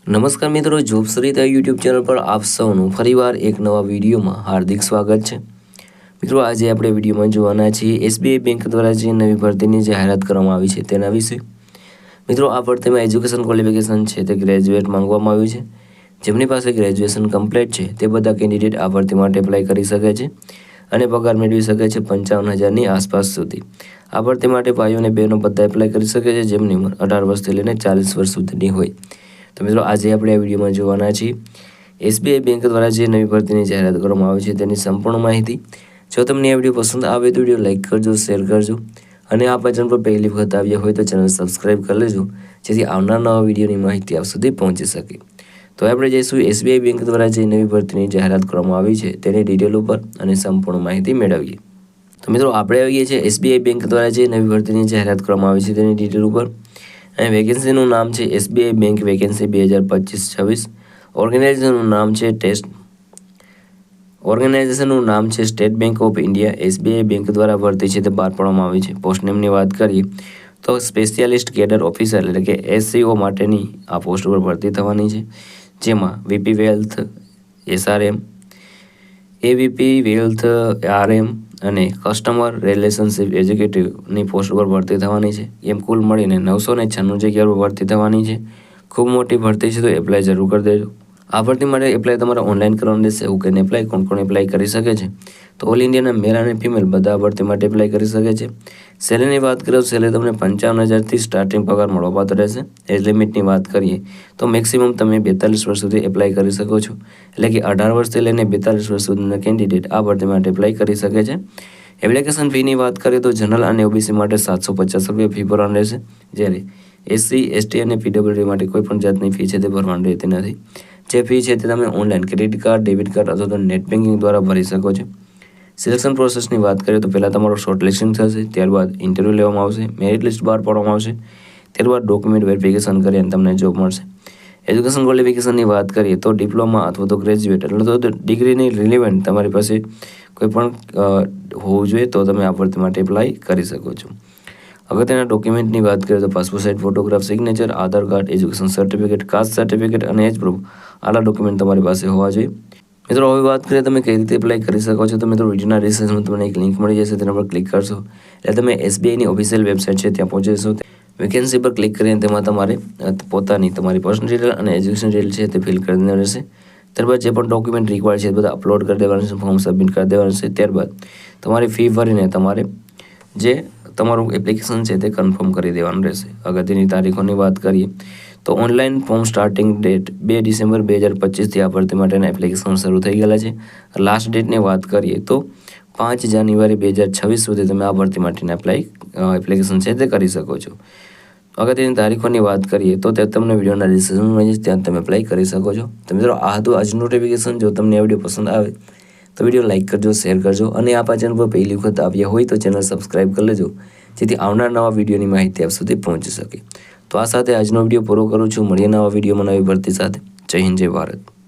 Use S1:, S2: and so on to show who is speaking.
S1: નમસ્કાર મિત્રો, job Sarita YouTube channel પર આપ સૌનું ફરીવાર એક નવા વિડીયોમાં હાર્દિક સ્વાગત છે। મિત્રો, આજે આપણે વિડીયોમાં જોવાના છીએ એસબીઆઈ બેંક દ્વારા જે નવી ભરતીની જાહેરાત કરવામાં આવી છે તેના વિશે। મિત્રો, આ ભરતીમાં એજ્યુકેશન ક્વોલિફિકેશન છે તે ગ્રેજ્યુએટ માંગવામાં આવ્યું છે। જેમની પાસે ગ્રેજ્યુએશન કમ્પ્લીટ છે તે બધા કેન્ડિડેટ આ ભરતી માટે એપ્લાય કરી શકે છે અને પગાર મેળવી શકે છે 55,000ની આસપાસ સુધી। આ ભરતી માટે ભાઈઓ અને બહેનો બધા એપ્લાય કરી શકે છે જેમની ઉંમર 18 વર્ષથી લઈને 40 વર્ષ સુધીની હોય। તો મિત્રો, આજે આપણે આ વિડીયોમાં જોવાના છીએ એસબીઆઈ બેંક દ્વારા જે નવી ભરતીની જાહેરાત કરવામાં આવી છે તેની સંપૂર્ણ માહિતી। જો તમને આ વિડીયો પસંદ આવે તો વિડીયો લાઇક કરજો, શેર કરજો અને આ ચેનલ પર પહેલી વખત આવ્યા હોય તો ચેનલ સબસ્ક્રાઈબ કરી લેજો જેથી આવનાર નવા વિડીયોની માહિતી આપ સુધી પહોંચી શકે। તો આપણે જઈશું એસબીઆઈ બેંક દ્વારા જે નવી ભરતીની જાહેરાત કરવામાં આવી છે તેની ડિટેલ ઉપર અને સંપૂર્ણ માહિતી મેળવીએ। તો મિત્રો, આપણે આવીએ છીએ એસબીઆઈ બેંક દ્વારા જે નવી ભરતીની જાહેરાત કરવામાં આવી છે તેની ડિટેલ ઉપર। અને વેકેન્સીનું નામ છે એસબીઆઈ બેંક વેકેન્સી 2025-26। ઓર્ગેનાઇઝેશનનું નામ છે state bank of India. SBI bank દ્વારા ભરતી છે તે બહાર પાડવામાં આવી છે। પોસ્ટ નેમની વાત કરીએ તો સ્પેશિયાલિસ્ટ કેડર ઓફિસર એટલે કે એસસીઓ માટેની આ પોસ્ટ પર ભરતી થવાની છે, જેમાં VP wealth SRM, AVP wealth RM અને કસ્ટમર રિલેશનશિપ એક્ઝિક્યુટિવની પોસ્ટ પર ભરતી થવાની છે। એમ કુલ મળીને 996 જગ્યા પર ભરતી થવાની છે। ખૂબ મોટી ભરતી છે તો એપ્લાય જરૂર કરી દેજો। આ ભરતી માટે એપ્લાય તમારે ઓનલાઈન કરવાનું રહેશે। એવું કહીને એપ્લાય કોણ એપ્લાય કરી શકે છે તો ઓલ ઇન્ડિયાના મેલ અને ફિમેલ બધા ભરતી માટે એપ્લાય કરી શકે છે। સેલેરીની વાત કરીએ તો સેલેરી તમને 55,000થી સ્ટાર્ટિંગ પગાર મળવાપાત્ર રહેશે। એજ લિમિટની વાત કરીએ તો મેક્સિમમ તમે 42 વર્ષ સુધી એપ્લાય કરી શકો છો, એટલે કે 18 વર્ષથી લઈને 42 વર્ષ સુધીના કેન્ડિડેટ આ ભરતી માટે એપ્લાય કરી શકે છે। એપ્લિકેશન ફીની વાત કરીએ તો જનરલ અને ઓબીસી માટે 750 રૂપિયા ફી ભરવાની રહેશે, જ્યારે એસસી, એસટી અને પીડબ્લ્યુડી માટે કોઈ પણ જાતની ફી છે તે ભરવાની રહેતી નથી। જે ફી છે તે તમે online credit card, debit card અથવા તો નેટ બેન્કિંગ દ્વારા ભરી શકો છો। સિલેક્શન પ્રોસેસની વાત કરીએ તો પહેલાં તમારું શોર્ટ લિસ્ટિંગ થશે, ત્યારબાદ ઇન્ટરવ્યૂ લેવામાં આવશે, મેરિટ લિસ્ટ બહાર પાડવામાં આવશે, ત્યારબાદ ડોક્યુમેન્ટ વેરિફિકેશન કરી અને તમને જોબ મળશે। એજ્યુકેશન ક્વોલિફિકેશનની વાત કરીએ તો ડિપ્લોમા અથવા તો ગ્રેજ્યુએટ એટલે તો ડિગ્રીની રિલેવન્ટ તમારી પાસે કોઈ પણ હોવું જોઈએ તો તમે આ ભરતી માટે એપ્લાય કરી શકો છો। અગત્યના ડોક્યુમેન્ટની વાત કરીએ તો passport size photograph, signature, Aadhaar card, education certificate, caste certificate અને એજ પ્રૂફ આટલા ડોક્યુમેન્ટ તમારી પાસે હોવા જોઈએ। મિત્રો, હવે વાત કરીએ તમે કઈ રીતે એપ્લાય કરી શકો છો તો મિત્રો, વિડીયોના ડિસ્ક્રિપ્શનમાં તમને એક લિંક મળી જશે, તેના પર ક્લિક કરશો એટલે તમે એસબીઆઈની ઓફિશિયલ વેબસાઇટ છે ત્યાં પહોંચી જશો। વેકેન્સી પર ક્લિક કરીને તેમાં તમારે તમારી પર્સનલ ડિટેલ અને એજ્યુકેશન ડિટેલ છે તે ફિલ કરી દેવાની રહેશે। ત્યારબાદ જે પણ ડોક્યુમેન્ટ રિક્વાયર્ડ છે બધા અપલોડ કરી દેવાના છે, ફોર્મ સબમિટ કરી દેવાનું છે। ત્યારબાદ તમારી ફી ભરીને તમારે જે તમારું એપ્લિકેશન છે તે કન્ફર્મ કરી દેવાનું રહેશે। અગત્યની તારીખોની વાત કરીએ તો online form starting date 2 December 2025થી આ ભરતી માટેના એપ્લિકેશન શરૂ થઈ ગયેલા છે। લાસ્ટ ડેટની વાત કરીએ તો 5 જાન્યુઆરી 2026 સુધી તમે આ ભરતી માટેના એપ્લિકેશન છે તે કરી શકો છો। અગત્યની તારીખોની વાત કરીએ તો તે તમને વિડીયોના ડિસ્ક્રિપ્શનમાં મળી જશે, ત્યાં તમે એપ્લાય કરી શકો છો। તો મિત્રો, આ હતું આજનું નોટિફિકેશન। જો તમને આ વિડીયો પસંદ આવે તો વિડીયો લાઇક કરજો, શેર કરજો અને આ ચેનલ પર પહેલી વખત આવ્યા હોય તો ચેનલ સબસ્ક્રાઈબ કરી લેજો જેથી આવનાર નવા વિડીયોની માહિતી આપ સુધી પહોંચી શકે। તો આ સાથે આજનો વિડીયો પૂરો કરું છું। મળીએ નવા વિડીયોમાં નવી ભરતી સાથે। જય હિન્દ, જય ભારત।